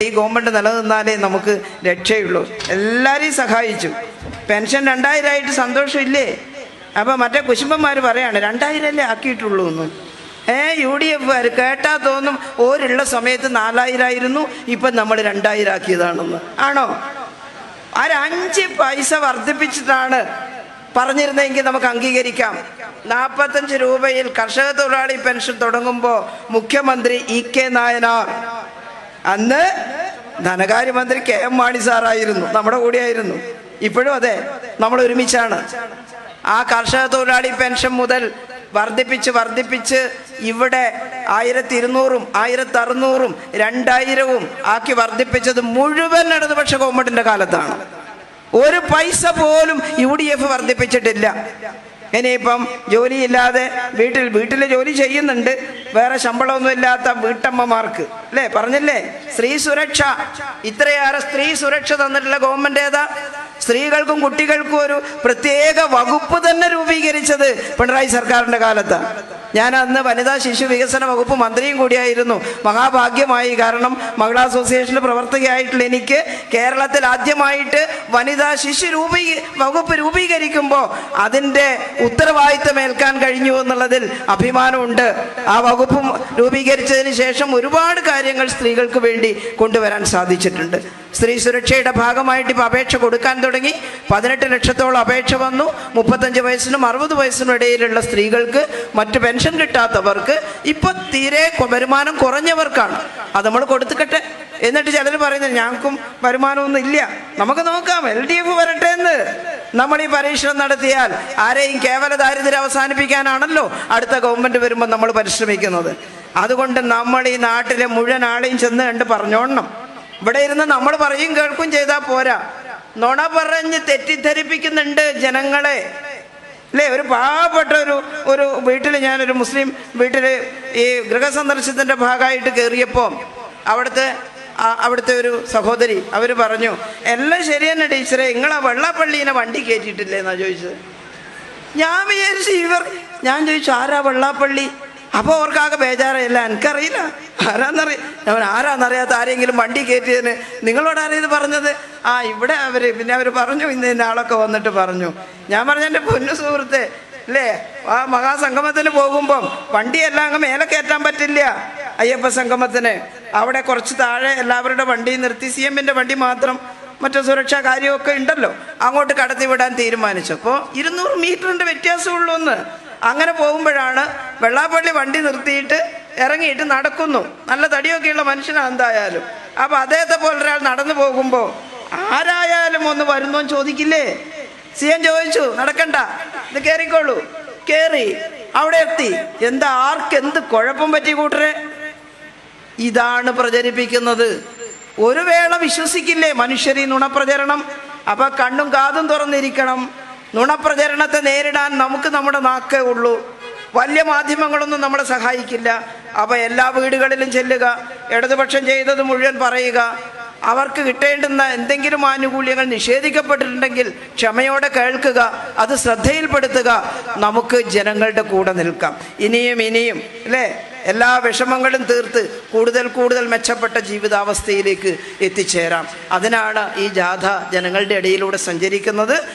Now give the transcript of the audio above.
ഈ ഗവൺമെൻറ് നിലനിന്നാലേ നമുക്ക് രക്ഷയുള്ളൂ. എല്ലാവരെയും സഹായിച്ചു. പെൻഷൻ 2000 ആയിട്ട് സന്തോഷമില്ലേ? അപ്പോൾ മറ്റേ കുശുംബന്മാർ പറയാണ് 2000 അല്ലേ ആക്കിയിട്ടുള്ളൂ എന്നും. UDF കേട്ടാൽ തോന്നും ഓരുള്ള സമയത്ത് 4000 ആയിരുന്നു, ഇപ്പം നമ്മൾ 2000 ആക്കിയതാണെന്ന്. ആണോ? 5 പൈസ വർദ്ധിപ്പിച്ചിട്ടാണ് പറഞ്ഞിരുന്നെങ്കിൽ നമുക്ക് അംഗീകരിക്കാം. 45 രൂപയിൽ കർഷക തൊഴിലാളി പെൻഷൻ തുടങ്ങുമ്പോൾ മുഖ്യമന്ത്രി EK നായനാർ, അന്ന് ധനകാര്യമന്ത്രി KM മാണി സാറായിരുന്നു, നമ്മുടെ കൂടെയായിരുന്നു. ഇപ്പോഴും അതെ, നമ്മൾ ഒരുമിച്ചാണ്. ആ കർഷക തൊഴിലാളി പെൻഷൻ മുതൽ വർദ്ധിപ്പിച്ച് ഇവിടെ 1200-ഉം 1600-ഉം 2000-ഉം ആക്കി വർദ്ധിപ്പിച്ചത് മുഴുവൻ ഇടതുപക്ഷ ഗവൺമെന്റിന്റെ കാലത്താണ്. ഒരു പൈസ പോലും UDF വർദ്ധിപ്പിച്ചിട്ടില്ല. ഇനിയിപ്പം ജോലിയില്ലാതെ വീട്ടിൽ ജോലി ചെയ്യുന്നുണ്ട്, വേറെ ശമ്പളമൊന്നും ഇല്ലാത്ത വീട്ടമ്മമാർക്ക് അല്ലേ, പറഞ്ഞില്ലേ സ്ത്രീ സുരക്ഷ, ഇത്രയേറെ സ്ത്രീ സുരക്ഷ തന്നിട്ടുള്ള ഗവൺമെന്റ് ഏതാ? സ്ത്രീകൾക്കും കുട്ടികൾക്കും ഒരു പ്രത്യേക വകുപ്പ് തന്നെ രൂപീകരിച്ചത് പിണറായി സർക്കാരിന്റെ കാലത്താണ്. ഞാൻ അന്ന് വനിതാ ശിശു വികസന വകുപ്പ് മന്ത്രിയും കൂടിയായിരുന്നു. മഹാഭാഗ്യമായി. കാരണം മഹിളാ അസോസിയേഷനിൽ പ്രവർത്തകയായിട്ടുള്ള എനിക്ക് കേരളത്തിൽ ആദ്യമായിട്ട് വനിതാ ശിശു വകുപ്പ് രൂപീകരിക്കുമ്പോൾ അതിൻ്റെ ഉത്തരവാദിത്തം ഏൽക്കാൻ കഴിഞ്ഞു എന്നുള്ളതിൽ അഭിമാനമുണ്ട്. ആ വകുപ്പ് രൂപീകരിച്ചതിന് ശേഷം ഒരുപാട് കാര്യങ്ങൾ സ്ത്രീകൾക്ക് വേണ്ടി കൊണ്ടുവരാൻ സാധിച്ചിട്ടുണ്ട്. സ്ത്രീ സുരക്ഷയുടെ ഭാഗമായിട്ട് ഇപ്പോൾ അപേക്ഷ കൊടുക്കാൻ തുടങ്ങി. 18 ലക്ഷത്തോളം അപേക്ഷ വന്നു. 35 വയസ്സിനും 60 വയസ്സിനും ഇടയിലുള്ള സ്ത്രീകൾക്ക്, മറ്റ് പെൻഷൻ കിട്ടാത്തവർക്ക്, ഇപ്പോൾ തീരെ വരുമാനം കുറഞ്ഞവർക്കാണ്. അത് നമ്മൾ കൊടുത്തിക്കട്ടെ. എന്നിട്ട് ചിലർ പറയുന്നത് ഞങ്ങൾക്കും വരുമാനമൊന്നും ഇല്ല, നമുക്ക് നോക്കാം, LDF വരട്ടെ എന്ന്. നമ്മൾ ഈ പരീക്ഷണം നടത്തിയാൽ ആരെയും കേവല ദാരിദ്ര്യം അവസാനിപ്പിക്കാനാണല്ലോ അടുത്ത ഗവൺമെൻറ് വരുമ്പോൾ നമ്മൾ പരിശ്രമിക്കുന്നത്. അതുകൊണ്ട് നമ്മൾ ഈ നാട്ടിലെ മുഴുവൻ ആളെയും ചെന്ന് കണ്ട് പറഞ്ഞോണം. ഇവിടെ ഇരുന്ന് നമ്മൾ പറയും കേൾക്കും ചെയ്താൽ പോരാ, നുണ പറഞ്ഞ് തെറ്റിദ്ധരിപ്പിക്കുന്നുണ്ട് ജനങ്ങളെ അല്ലേ. ഒരു പാവപ്പെട്ട ഒരു വീട്ടിൽ, ഞാനൊരു മുസ്ലിം വീട്ടിൽ ഈ ഗൃഹസന്ദർശനത്തിൻ്റെ ഭാഗമായിട്ട് കയറിയപ്പോൾ അവിടുത്തെ ഒരു സഹോദരി അവർ പറഞ്ഞു, എല്ലാം ശരി തന്നെ ടീച്ചറെ, നിങ്ങളാ വെള്ളാപ്പള്ളീനെ വണ്ടി കയറ്റിയിട്ടില്ലേ എന്നാ ചോദിച്ചത്. ഞാൻ വിചാരിച്ചു ഞാൻ ചോദിച്ചു ആരാ വെള്ളാപ്പള്ളി? അപ്പോൾ അവർക്കാകെ ബേജാറല്ല, എനിക്കറിയില്ല ആരാന്നറിയാത്ത ആരെങ്കിലും വണ്ടി കയറ്റിയതിന് നിങ്ങളോട് ആരെയത് പറഞ്ഞത്? ഇവിടെ പിന്നെ അവർ പറഞ്ഞു, ഇന്ന ആളൊക്കെ വന്നിട്ട് പറഞ്ഞു. ഞാൻ പറഞ്ഞു എൻ്റെ പൊന്നു സുഹൃത്തെ അല്ലേ, ആ മഹാസംഗമത്തിന് പോകുമ്പം വണ്ടിയെല്ലാം അങ്ങ് മേലെ കയറ്റാൻ പറ്റില്ല. അയ്യപ്പ സംഗമത്തിന് അവിടെ കുറച്ച് താഴെ എല്ലാവരുടെ വണ്ടി നിർത്തി CM-ൻ്റെ വണ്ടി മാത്രം, മറ്റു സുരക്ഷാ കാര്യമൊക്കെ ഉണ്ടല്ലോ, അങ്ങോട്ട് കടത്തിവിടാൻ തീരുമാനിച്ചപ്പോൾ 200 മീറ്ററിൻ്റെ വ്യത്യാസമുള്ളൂ ഒന്ന്. അങ്ങനെ പോകുമ്പോഴാണ് വെള്ളാപ്പള്ളി വണ്ടി നിർത്തിയിട്ട് ഇറങ്ങിയിട്ട് നടക്കുന്നു. നല്ല തടിയൊക്കെയുള്ള മനുഷ്യനാണ് എന്തായാലും. അപ്പോൾ അദ്ദേഹത്തെ പോലെ ഒരാൾ നടന്നു പോകുമ്പോൾ ആരായാലും ഒന്ന് വരുന്നോന്ന് ചോദിക്കില്ലേ? CM ചോദിച്ചു, നടക്കണ്ട, ഇത് കയറിക്കോളൂ. കയറി അവിടെ എത്തി. എന്താ ആർക്കെന്ത് കുഴപ്പം പറ്റി കൂട്ടരെ? ഇതാണ് പ്രചരിപ്പിക്കുന്നത്. ഒരു വേള വിശ്വസിക്കില്ലേ മനുഷ്യർ ഈ നുണപ്രചരണം? അപ്പം കണ്ണും കാതും തുറന്നിരിക്കണം. നുണപ്രചരണത്തെ നേരിടാൻ നമുക്ക് നമ്മുടെ നാക്കേ ഉള്ളൂ. വലിയ മാധ്യമങ്ങളൊന്നും നമ്മളെ സഹായിക്കില്ല. അപ്പോൾ എല്ലാ വീടുകളിലും ചെല്ലുക, ഇടതുപക്ഷം ചെയ്തത് മുഴുവൻ പറയുക, അവർക്ക് കിട്ടേണ്ടുന്ന എന്തെങ്കിലും ആനുകൂല്യങ്ങൾ നിഷേധിക്കപ്പെട്ടിട്ടുണ്ടെങ്കിൽ ക്ഷമയോടെ കേൾക്കുക, അത് ശ്രദ്ധയിൽപ്പെടുത്തുക. നമുക്ക് ജനങ്ങളുടെ കൂടെ നിൽക്കാം. ഇനിയും അല്ലേ, എല്ലാ വിഷമങ്ങളും തീർത്ത് കൂടുതൽ മെച്ചപ്പെട്ട ജീവിതാവസ്ഥയിലേക്ക് എത്തിച്ചേരാം. അതിനാണ് ഈ ജാഥ ജനങ്ങളുടെ ഇടയിലൂടെ സഞ്ചരിക്കുന്നത്.